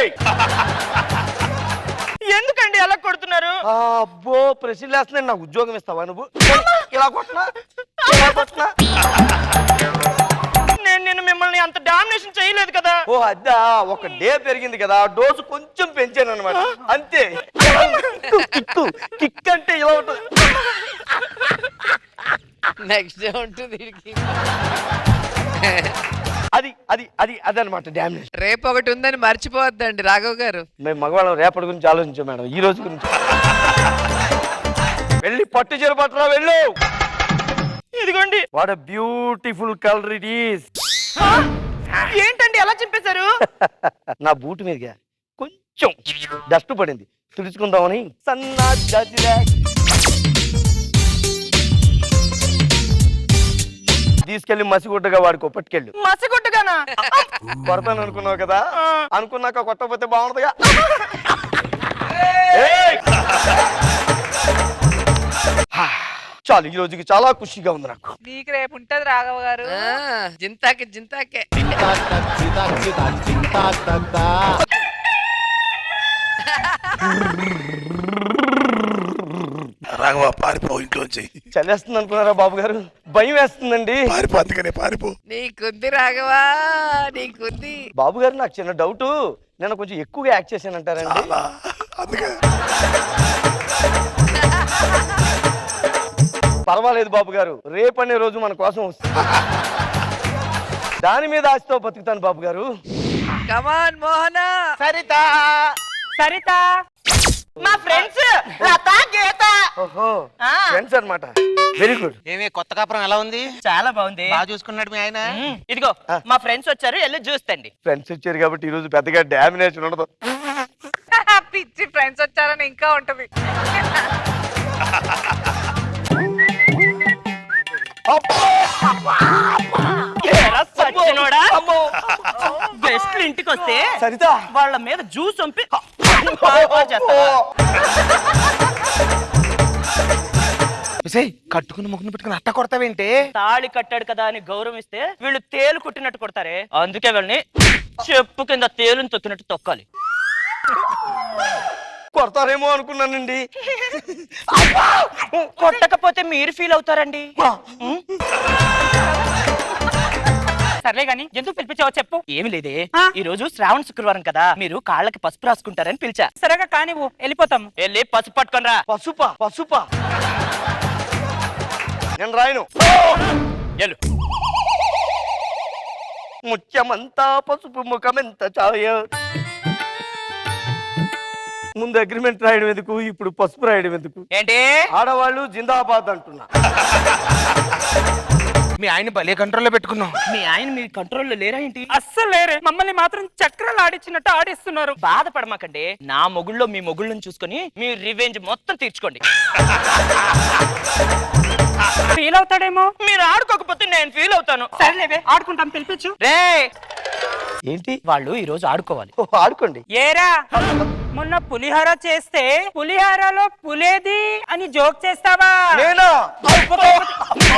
ఎందుకండి అలా కొడుతున్నారు? అబ్బో ప్రశ్నలు వేస్తున్నాయి. నాకు ఉద్యోగం ఇస్తావా నువ్వు? ఇలా కొట్టినా ఇలా కొట్టినా. నేను మిమ్మల్ని అంత డామినేషన్ చేయలేదు కదా. ఓ అద్దా, ఒక డే పెరిగింది కదా, డోసు కొంచెం పెంచాను అనమాట, అంతే. కిక్ అంటే ఇలా ఉంటుంది. నెక్స్ట్ డే ఉంటుంది వీడికి. అది అది అది అదనమాట డామినేషన్. రేపు ఒకటి ఉందని మర్చిపోవద్దండి రాఘవ్ గారు. మేము మగవాళ్ళం రేపటి గురించి ఆలోచించాం మేడం, ఈ రోజు గురించి. వెళ్ళి పట్టు చీర పట్టరా వెళ్ళు. ఇదిగోండి. What a beautiful colour it is. ఏంటండి ఎలా చింపేశారు? నా బూట్ మీదుగా కొంచెం డస్ట్ పడింది, తుడుచుకుందామని సన్నా జాజిరా తీసుకెళ్లి మసిగుడ్డగా వాడికి పట్టుకెళ్ళు. మసిగుడ్డగానా? కొడతాను అనుకున్నావు కదా, అనుకున్నాక కొట్టకపోతే బాగుంటుందిగా. చాలు, ఈ రోజుకి చాలా ఖుషిగా ఉంది నాకు. నీకు రేపు ఉంటది రాఘవ గారు. జింతాకే జింతాకే. రాఘవ పారిపో ఇంట్లోంచి. చలేస్తుంది అనుకున్నారా బాబు గారు? భయం వేస్తుందండి. పారిపో, అందుకనే పారిపో. నీకుంది రాఘవా, నీకుంది. బాబు గారు నాకు చిన్న డౌట్, నేను కొంచెం ఎక్కువగా యాక్ట్ చేశానంటారండి? అందుకే పర్వాలేదు బాబు గారు, రేపనే రోజు మన కోసం వస్తుంది. దాని మీద ఆశతో బతుకుతాను బాబు గారు. కమాన్ మోహన. సరిత సరిత మా ఫ్రెండ్స్ లత గీత. ఓహో ఫ్రెండ్స్ అన్నమాట. Very good. ఏమే కొత్త కాపురం ఎలా ఉంది? చాలా బాగుంది. బాగా చూసుకున్నాడు మీ ఆయన. ఇదిగో మా ఫ్రెండ్స్ వచ్చారు, వెళ్ళి చూస్తండి. ఫ్రెండ్స్ వచ్చారు కాబట్టి ఈ రోజు పెద్దగా డామినేషన్ ఉండదు. పిచ్చి ఫ్రెండ్స్ వచ్చారని ఇంకా ఉంటది. బెస్ట్ ఇంటికి వస్తే సరిత వాళ్ళ మీద జ్యూస్ పంపి కట్టుకుని ముగ్గును పెట్టుకుని అట్ట కొడతావేంటి? తాళి కట్టాడు కదా అని గౌరవిస్తే వీళ్ళు తేలు కుట్టినట్టు కొడతారే, అందుకే వీళ్ళని చెప్పు కింద తేలుని తొక్కినట్టు తొక్కాలి. కొడతారేమో అనుకున్నానండి. కొట్టకపోతే మీరు ఫీల్ అవుతారండి. సర్లే గాని ఎందుకు పిలిపించావో చెప్పు. ఏమి లేదే, ఈ రోజు శ్రావణ శుక్రవారం కదా, మీరు కాళ్ళకి పసుపు రాసుకుంటారని పిలిచా. సరేగా కానీ వెళ్ళిపోతాం. వెళ్ళి పసుపు పట్టుకొనరా. పసుపా పసుపా? నేను రాయను. వెళ్ళు. ముత్యమంతా పసుపు ముఖమెంత ఛాయ. ముందు అగ్రిమెంట్ రాయడం ఎందుకు, ఇప్పుడు పసుపు రాయడం ఎందుకు? ఏంటి ఆడవాళ్ళు జిందాబాద్ అంటున్నా. మీ ఆయన భలే కంట్రోల్లో పెట్టుకున్నావు. మీ ఆయన మీ కంట్రోల్లో లేరా ఏంటి? అస్సలు లేరే, మమ్మల్ని మాత్రం చక్రాలు ఆడిచ్చినట్టు ఆడిస్తున్నారు. బాధపడమాకండి, నా మొగుళ్ళో మీ మొగుళ్ళని చూసుకొని మీ రివెంజ్ మొత్తం తీర్చుకోండి. ఫీల్ అవుతాడేమో. మీరు ఆడుకోకపోతే నేను ఫీల్ అవుతాను. సరేలేవే ఆడుకుంటాం, పిలిపించు. రే ఏంటి? వాళ్ళు ఈ రోజు ఆడుకోవాలి. ఆడుకోండి. ఏరా మొన్న పులిహోర చేస్తే పులిహోరలో పులేది అని జోక్ చేస్తావా? నేనా?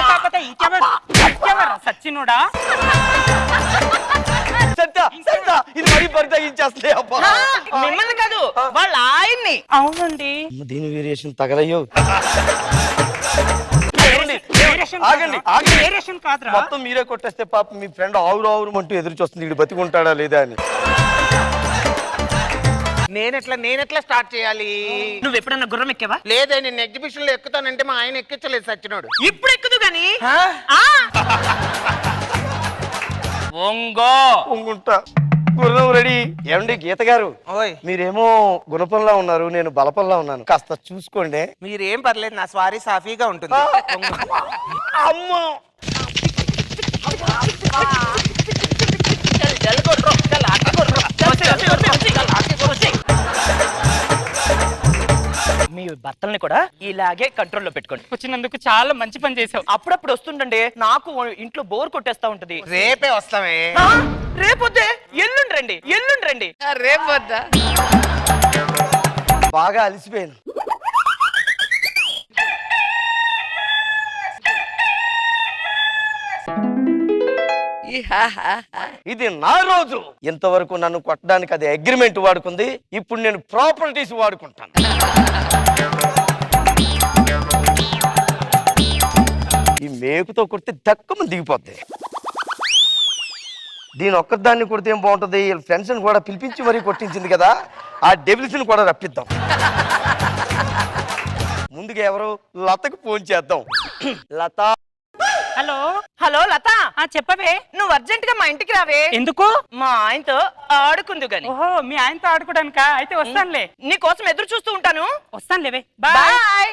కాకపోతే ఇంకెవరు సచ్చినుడా? ఇది మరీ పరితగించేస్తే అబ్బా. మిమ్మల్ని కాదు, వాళ్ళ ఆయన్ని. అవునండి. దీని వేరియేషన్ తగలయ్యో. ఆగండి ఆగండి కాదురా. మొత్తం మీరే కొట్టేస్తే పాప మీ ఫ్రెండ్ ఆవురు ఆవురు అంటూ ఎదురు చూస్తుంది, వీడు బతికుంటాడా లేదా అని. నేనెట్లా స్టార్ట్ చేయాలి? నువ్వు ఎప్పుడన్నా గుర్రం ఎక్కావా? లేదే, నేను ఎగ్జిబిషన్ లో ఎక్కుతానంటే మా ఆయన ఎక్కించలేదు సచ్చినోడు. ఇప్పుడు ఎక్కుదు గాని ఒంగో ఉంగుంటా. గుర్రం రెడీ. ఏమండి గీత గారు, మీరేమో గుణపంలా ఉన్నారు, నేను బలపంలా ఉన్నాను, కాస్త చూసుకోండి. మీరేం పర్లేదు, నా స్వారీ సాఫీగా ఉంటుంది. అమ్మో మీ భర్తల్ని కూడా ఇలాగే కంట్రోల్లో పెట్టుకోండి. వచ్చినందుకు చాలా మంచి పని చేసావు. అప్పుడప్పుడు వస్తుండండి, నాకు ఇంట్లో బోర్ కొట్టేస్తా ఉంటది. రేపే వస్తామే. రేపొద్దే ఎల్లుండి రండి. రేపు వద్దా? బాగా అలసిపోయాను. ఇది నా రోజు. ఇంతవరకు నన్ను కొట్టడానికి అది అగ్రిమెంట్ వాడుకుంది, ఇప్పుడు నేను ప్రాపర్టీస్ వాడుకుంటాను. ఈ మేకుతో కొడితే దక్కమని దిగిపోద్ది. దీని ఒక్కదాన్ని కొడితే ఏం బాగుంటుంది, వీళ్ళ ఫ్రెండ్స్ని కూడా పిలిపించి మరీ కొట్టించింది కదా, ఆ డెవిల్స్ని కూడా రప్పిద్దాం. ముందుగా ఎవరు, లతకు ఫోన్ చేద్దాం. లత. హలో లత, చెప్పవే. నువ్వు అర్జెంట్ గా మా ఇంటికి రావే. ఎందుకు? మా ఆయనతో ఆడుకుందు గాని. ఓహో, మీ ఆయనతో ఆడుకోవడానికా? అయితే వస్తానులే. నీ కోసం ఎదురు చూస్తూ ఉంటాను. వస్తానులేవే. బాయ్. బాయ్.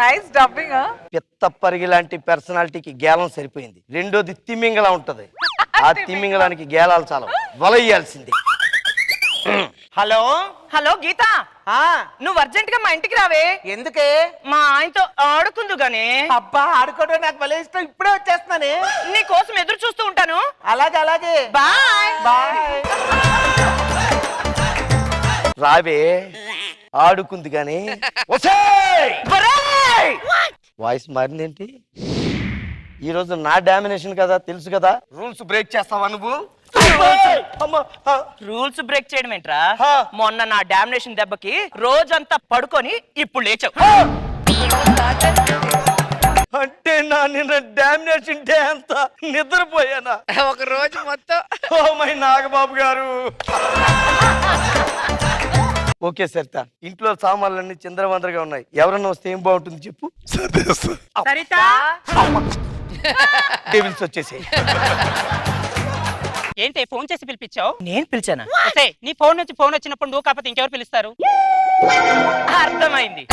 Nice dubbing. పిత్త పరిగి లాంటి పర్సనాలిటీకి గేలం సరిపోయింది. రెండోది తిమ్మింగలా ఉంటది, ఆ తిమ్మింగలానికి గేలాలు చాలా వలయ్యాల్సింది. హలో గీత, నువ్వు అర్జెంట్ గా మా ఇంటికి రావే. ఎందుకే? మా ఆయనతో ఆడుకుందు గాని. అబ్బా, ఆడుకోవడం నాకు భలే ఇష్టం. ఇప్పుడే వచ్చేస్తున్నానే. నీ కోసం ఎదురు చూస్తూ ఉంటాను. అలాగే. బాయ్. బాయ్. రావే, ఆడుకుంది గాని. వాయిస్ మారిందేంటి? ఈ రోజు నా డామినేషన్ కదా, తెలుసు కదా. రూల్స్ బ్రేక్ చేస్తావా నువ్వు? రూల్స్ బ్రేక్ చేయడం ఏంట్రా? హా. మొన్న నా డామినేషన్ దెబ్బకి రోజంతా పడుకొని ఇప్పుడు లేచావు. అంటే నా నిన్న డామినేషన్ డే అంతా నిద్రపోయానా? ఒక రోజు మొత్తం. ఓ మై నాగబాబు గారు. ఓకే సరిత, ఇంట్లో సామాన్లన్నీ చిందరవందరగా ఉన్నాయి, ఎవరన్నా వస్తే ఏం బాగుంటుంది చెప్పు. సరిత, డెవిల్స్ వచ్చేసాయి. ఏంటి ఫోన్ చేసి పిలిపించావు? నేను పిలిచానా? నీ ఫోన్ నుంచి ఫోన్ వచ్చినప్పుడు నువ్వు కాకపోతే ఇంకెవరు పిలుస్తారు? అర్థమైంది.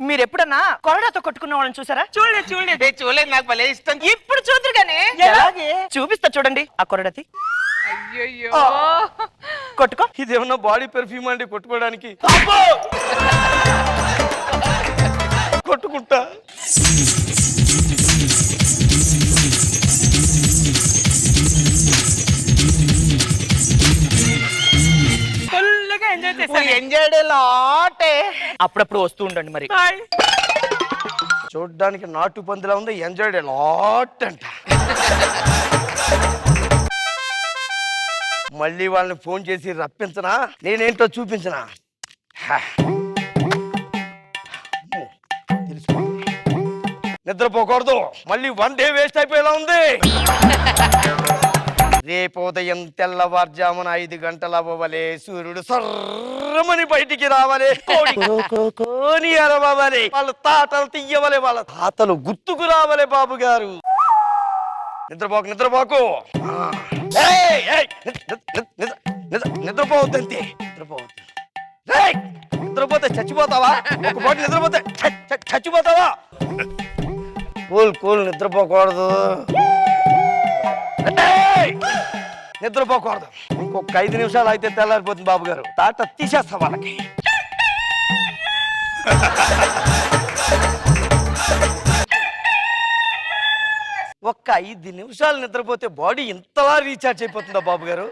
మీరు ఎప్పుడన్నా కొరడాతో కొట్టుకున్న వాళ్ళని చూసారా? చూడలేదు, నాకు భలే ఇష్టం. ఇప్పుడు చూద్దరు గానీ. ఎలాగే? చూపిస్తా చూడండి ఆ కొరడతి. అయ్యయ్యో. కొట్టుకో. ఇదేమన్నా బాడీ పెర్ఫ్యూమ్ అండి కొట్టుకోవడానికి? కొట్టుకుంటా. ఫుల్గా ఎంజాయ్ చేశాను. Enjoy latte. అప్పుడప్పుడు వస్తూ ఉండండి మరి. బాయ్. చూడ్డానికి నాటు పందిలా ఉంది, ఎంజాయ్ లాట్ అంట. మళ్ళీ వాళ్ళని ఫోన్ చేసి రప్పించనా, నేనేంటో చూపించనా? నిద్రపోకూడదు, మళ్ళీ 1 డే వేస్ట్ అయిపోయేలా ఉంది. రేపు ఉదయం తెల్లవారుజామున 5 గంటల అవ్వవలే, సూర్యుడు సర్రమని బయటికి రావాలి, కోని అరవాలి, వాళ్ళ తాతలు తీయవలే, వాళ్ళ తాతలు గుర్తుకు రావాలి. బాబు గారు నిద్రపోకు. నిద్రపోవద్దంతే. నిద్రపోవద్దు. నిద్రపోతే చచ్చిపోతావా? ఒక పాటు నిద్రపోతే చచ్చిపోతావా? కూల్ నిద్రపోకూడదు. నిద్రపోకూడదు. ఇంకొక 5 నిమిషాలు అయితే తెల్లారిపోతుంది. బాబు గారు తాట తీసేస్తా వాళ్ళకి. ఒక్క 5 నిమిషాలు నిద్రపోతే బాడీ ఇంతలా రీఛార్జ్ అయిపోతుందా బాబు గారు?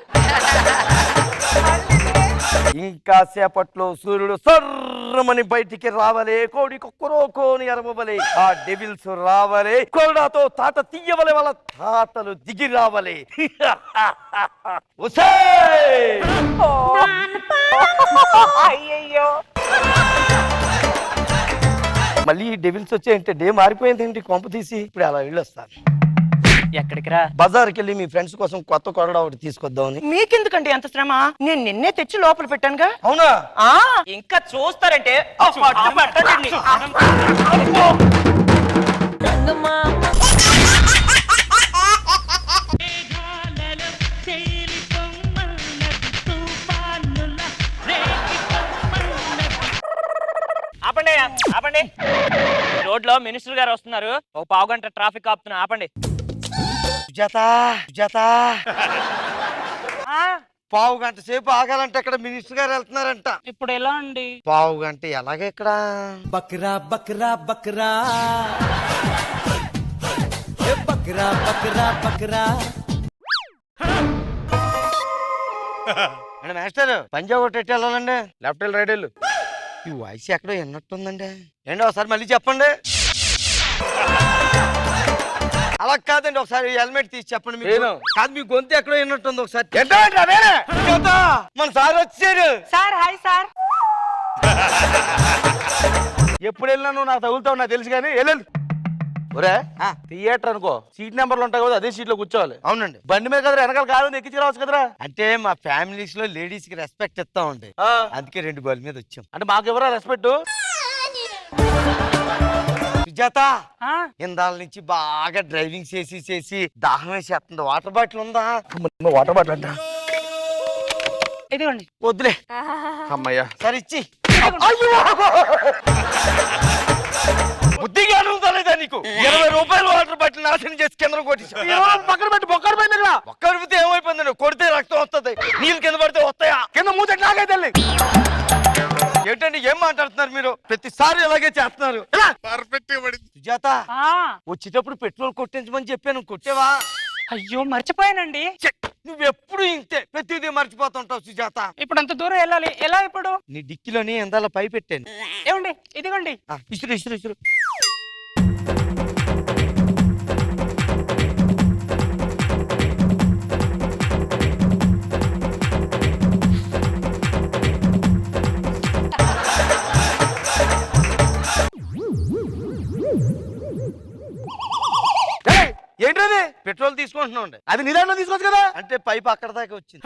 ఇంకా సేపట్లో సూర్యుడు సర్రమని బయటికి రావలే, కోడి కొక్కరోకోని అరవలే, ఆ డెవిల్స్ రావలే, కొరడాతో తాట తీయవలే, వాళ్ళ తాతలు దిగి రావలే. అయ్యయ్యో. మళ్ళీ డెవిల్స్ వచ్చాయంటే డే మారిపోయింది ఏంటి కొంప తీసి. ఇప్పుడు అలా వెళ్ళొస్తాను. ఎక్కడికి రా? బజార్కి వెళ్ళి మీ ఫ్రెండ్స్ కోసం కొత్త కొరడా ఒకటి తీసుకొద్దామని. మీకెందుకండి అంత శ్రమ? నేను నిన్నే తెచ్చి లోపల పెట్టానుగా. అవునా? ఆ ఇంకా చూస్తారంటే ఆ పట్టు పట్టండి. ఆపండి ఆపండి, రోడ్లో మినిస్టర్ గారు వస్తున్నారు, ఒక పావు గంట ట్రాఫిక్ ఆపుతున్నా, ఆపండి. సుజాత పావు గంట సేపు ఆగాలంటే ఇక్కడ మినిస్టర్ గారు వెళ్తున్నారంట. ఇప్పుడు ఎలా అండి? పావు గంట ఎలాగే ఇక్కడ బక్రా బక్రా బక్రా ఏ బక్రా బక్రా బక్రా. అంటే మాస్టర్ పంజాబ్ ఒకటి వెళ్ళాలండి, లెఫ్ట్ వెళ్ళి రైట్ వెళ్ళు. ఈ వాయిస్ ఎక్కడో విన్నట్టుందండి. ఏంటి ఒకసారి మళ్ళీ చెప్పండి. అలా కాదండి, ఒకసారి హెల్మెట్ తీసి చెప్పండి. మీరు కాదు, మీ గొంతు ఎక్కడో విన్నట్టుంది. ఒకసారి మన సార్ వచ్చారు. Sir hi sir. ఎప్పుడు వెళ్ళినా నువ్వు నాకు తగులుతావు నాకు తెలుసు కానీ వెళ్ళదు. ఒరే థియేటర్ అనుకో, సీట్ నెంబర్లు ఉంటాయి కదా, అదే సీట్ లో కూర్చోవాలి. అవునండి. బండి మీద కదరా, వెనకాల కాదు ఎక్కించి రావచ్చు కదరా. అంటే మా ఫ్యామిలీస్ లో లేడీస్ కి రెస్పెక్ట్ ఇస్తా ఉండే, అందుకే 2 బోల్ మీద వచ్చాం. అంటే మాకు ఎవరా రెస్పెక్ట్? సుజాత ఇందాల నుంచి బాగా డ్రైవింగ్ చేసి దాహం వేసేస్తుంది. వాటర్ బాటిల్ ఉందా? వాటర్ బాటిల్ అంట. ఇదిగోండి. వద్దులే అమ్మయ్యా. సరే ఇచ్చి. బుద్ధిగా అనుందా నీకు? 20 రూపాయలు వాటర్ బాటిల్ నాశనం చేసి కింద కొట్టేసి పక్కన పెట్టి బొక్కడు పోయింది ఇక్కడ. ఒక్కరిపోతే ఏమైపోయింది? కొడితే రక్తం వస్తుంది, నీళ్ళు కింద పడితే వస్తాయా? కింద మూత నాకైతే ఏంటండి ఏం మాట్లాడుతున్నారు మీరు? ప్రతిసారి ఇలాగే చేస్తున్నారు. పర్ఫెక్ట్ గా పడింది. సుజాత వచ్చేటప్పుడు పెట్రోల్ కొట్టించమని చెప్పాను, కొట్టేవా? అయ్యో మర్చిపోయానండి. నువ్వెప్పుడు ఇంతే, ప్రతిదీ మర్చిపోతుంటావు సుజాత. ఇప్పుడు అంత దూరం వెళ్ళాలి, ఎలా ఇప్పుడు? నీ డిక్కిలోని ఎందాల పై పెట్టాను. ఏమండి ఇదిగోండి. ఇసురు ఇసురు ఇసురు. ఏంటది? పెట్రోల్ తీసుకుంటున్నాం అండి. అది నీ దాంట్లో తీసుకోవచ్చు కదా. అంటే పైపు అక్కడ దాకా వచ్చింది.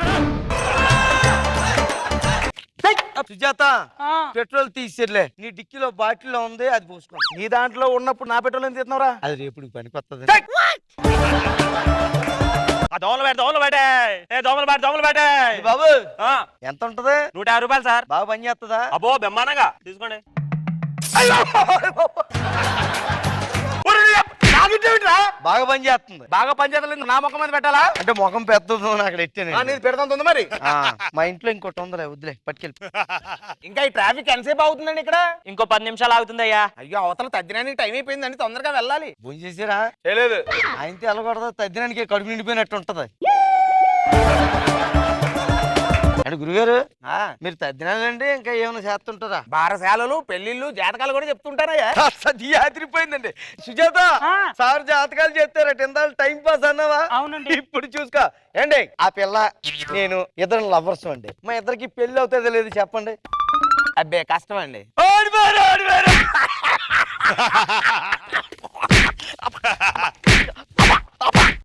సుజాత పెట్రోల్ తీసిర్లే, నీ డిక్కీలో బాటిల్లో ఉంది, అది పోసుకోండి. నీ దాంట్లో ఉన్నప్పుడు నా పెట్రోల్ ఎంత తీస్తున్నావురా? అది రేపు పనికొస్తుంది. దోమలు పెట్టే బాబు ఎంత ఉంటది? 150 రూపాయలు సార్. బాగా పని చేస్తుందా? అబ్బో బెమ్మానంగా తీసుకోండి. బాగా పని చేస్తుంది. బాగా పనిచేయలేదు, నా ముఖం మీద పెట్టాలా? అంటే ముఖం పెద్దది అక్కడ ఎట్టాను. నీది పెడతాంది మరి. మా ఇంట్లో ఇంకోటి ఉందిలే, వద్దులే పట్టుకెళ్ళి. ఇంకా ఈ ట్రాఫిక్ ఎంతసేపు అవుతుందండి ఇక్కడ? ఇంకో 10 నిమిషాలు ఆగుతుందయ్యా. అయ్యో అవతల తద్దినానికి టైం అయిపోయిందండి, తొందరగా వెళ్ళాలి. భోజనం చేసారా? చేయలేదు. ఆయనతో వెళ్ళకూడదు, తద్దినానికి కడుపు నిండిపోయినట్టు ఉంటది. అంటే గురుగారు మీరు తద్దినాలండి ఇంకా ఏమైనా చేస్తుంటారా? బారశాలలు, పెళ్లిళ్ళు, జాతకాలు కూడా చెప్తుంటారయ్యా. ఆదిరిపోయిందండి. సుజాత సార్ జాతకాలు చెప్తారట, ఎంత టైం పాస్ అన్నావా? అవునండి. ఇప్పుడు చూసుకో ఏండి, ఆ పిల్ల నేను ఇద్దరు లవర్స్ అండి. మా ఇద్దరికి పెళ్లి అవుతుందో లేదు చెప్పండి. అబ్బే కష్టం అండి.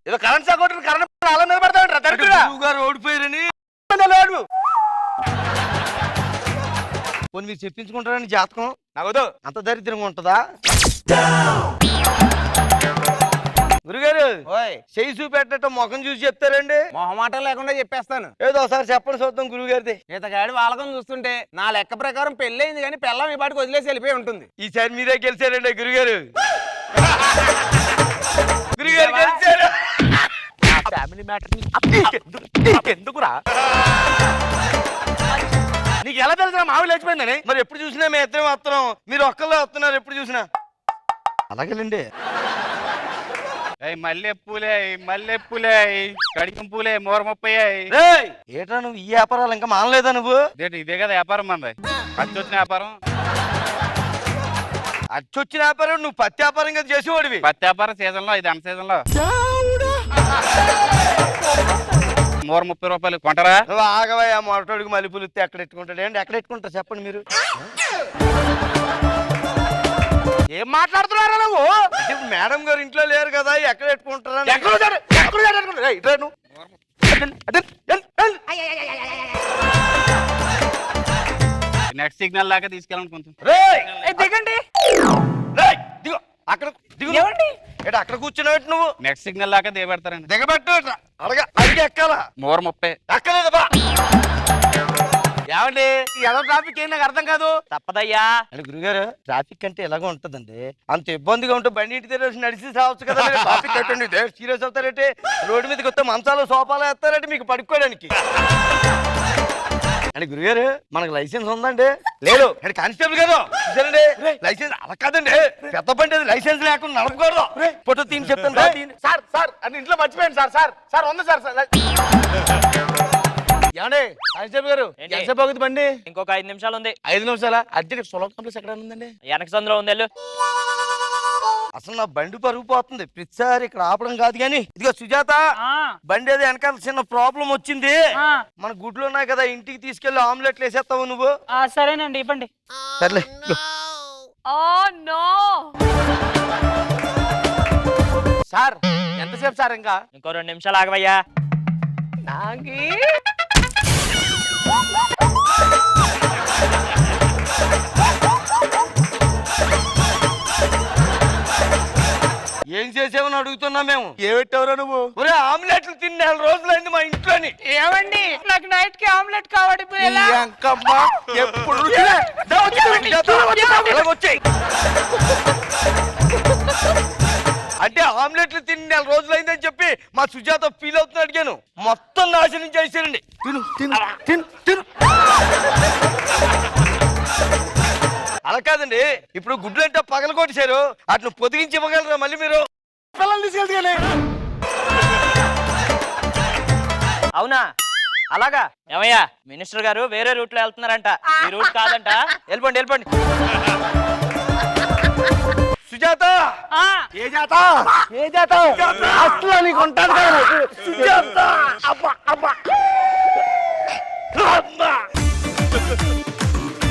ఏదో కరెంట్ షాక్ కొట్టిన కరెంట్ అలా మీద పడతాడు. ఓడిపోయారని కొన్ని మీరు చెప్పించుకుంటారని జాతకం నాకు అంత దరిద్రంగా ఉంటుందా? గురుగారు చెయ్యి చూపెట్టడం ముఖం చూసి చెప్తారండి? మొహమాటం లేకుండా చెప్పేస్తాను. ఏదో ఒకసారి చెప్పండి చూద్దాం గురుగారిది. ఈతగాడి వాళ్ళకం చూస్తుంటే నా లెక్క ప్రకారం పెళ్ళయింది కానీ పెళ్ళం ఈ పాటికి వదిలేసి వెళ్ళిపోయి ఉంటుంది. ఈసారి మీరే గెలిచారండి గురుగారు. గురుగారు గెలిచారు. ఫ్యామిలీ మ్యాటర్ ఎందుకురా? నీకు ఎలా తెలుసు మావి లేచిపోయిందని? మరి ఎప్పుడు చూసినా మేము ఇద్దరం వస్తున్నాం, మీరు ఒక్కళ్ళే వస్తున్నారు ఎప్పుడు చూసినా. అలాగేనండి. మల్లెపూలే కడికం పూలే 130. ఏటా నువ్వు ఈ వ్యాపారాలు ఇంకా మానలేదా నువ్వు? ఇదే కదా వ్యాపారం మంది, పచ్చి వచ్చిన వ్యాపారం. అచ్చొచ్చిన వ్యాపారం నువ్వు పత్తి వ్యాపారం కదా చేసేవాడివి. పత్తి వ్యాపారం సీజన్ లో, ఇది అన్న సీజన్ లో 130 రూపాయలు కొంటారా? నువ్వు ఆగవయ్యా, మొరటోడికి మల్లెపూలు ఎక్కడ ఎట్టుకుంటాడు? ఏంటి ఎక్కడ ఎట్టుకుంటారు చెప్పండి మీరు. ఏం మాట్లాడుతున్నారా నువ్వు? మేడం గారు ఇంట్లో లేరు కదా, ఎక్కడ పెట్టుకుంటారా? నెక్స్ట్ సిగ్నల్ దాకా తీసుకెళ్ళాలనుకుంటున్నాను. దిగండి. అక్కడ దిగు. ఏమండి? అక్కడ కూర్చున్నావు నువ్వు. నెక్స్ట్ సిగ్నల్ దాకా దిగబెడతారండి. దిగబెట్టు. అడిగి ఎక్కాలా? 130. ఎక్కలేదబ్బా. ఏమండి ఏదో ట్రాఫిక్ ఏం నాకు అర్థం కాదు. తప్పదయ్యా. అంటే గురుగారు ట్రాఫిక్ అంటే ఎలాగో ఉంటదండి. అంత ఇబ్బందిగా ఉంటే బండి ఇంటి దగ్గర నడిచి రావచ్చు కదా. ట్రాఫిక్ అయిపోయింది సీరియస్ అవుతారంటే రోడ్డు మీదకి వస్తే మంచాలు సోఫాలు వేస్తారంటే మీకు పడుకోవడానికి. అంటే గురుగారు మనకు లైసెన్స్ ఉందండి? లేదు. అంటే కానిస్టేబుల్ గారు చూసారండి లైసెన్స్ అలా కాదండి, పెద్ద బండి అది లైసెన్స్ లేకుండా నడపకూడదు. ఫోటో తీని చెప్తాను. సార్ సార్ అని ఇంట్లో మర్చిపోయాను సార్. సార్ సార్ ఉంది సార్. ఏమండి కానిస్టేబుల్ గారు ఎంతసేపు అవుతుంది బండి? ఇంకొక 5 నిమిషాలు ఉంది. 5 నిమిషాలా? అర్జెంట్ సోలో కాంప్లెక్స్ ఎక్కడ ఉందండి? వెనక సందులో ఉంది వెళ్ళు. అసలు నా బండి పరుగు పోతుంది. ప్రతిసారి ఇక్కడ ఆపడం కాదు కానీ ఇదిగో సుజాత, బండి అది వెనకాల చిన్న ప్రాబ్లం వచ్చింది. మన గుడ్లు ఉన్నాయి కదా, ఇంటికి తీసుకెళ్లి ఆమ్లెట్లు వేసేస్తావు నువ్వు. సరేనండి, ఇవ్వండి. సర్లే. సార్ ఎంతసేపు సార్? ఇంకా ఇంకో 2 నిమిషాలు ఆగవయ్యా. ఏం చేసావని అడుగుతున్నా మేము. ఏమిట్టవరా నువ్వు? ఒరే ఆమ్లెట్లు తిని 4 రోజులైంది మా ఇంట్లోని. ఏమండి నాకు నైట్ కి ఆమ్లెట్ కావాలి. ఎప్పుడు వచ్చాయి అంటే ఆమ్లెట్లు తిని 4 రోజులైందని చెప్పి మా సుజాత ఫీల్ అవుతుంది. అడిగాను మొత్తం నాశనం చేశారండి. తిను తిను తిను తిను. అలా కాదండి, ఇప్పుడు గుడ్లు అంటే పగల కొట్టేశారు, అట్లా పొదిగించి ఇవ్వగలరా మళ్ళీ మీరు? పిల్లలు తీసుకెళ్తే అవునా? అలాగా? ఏమయ్యా మినిస్టర్ గారు వేరే రూట్ లో వెళ్తున్నారంట, ఈ రూట్ కాదంట. వెళ్ళిపోండి వెళ్ళిపోండి. సుజాత ఏ జాత ఏ జాత అసలు నీకు ఉంటాను కదా సుజాత. అబ్బా అబ్బా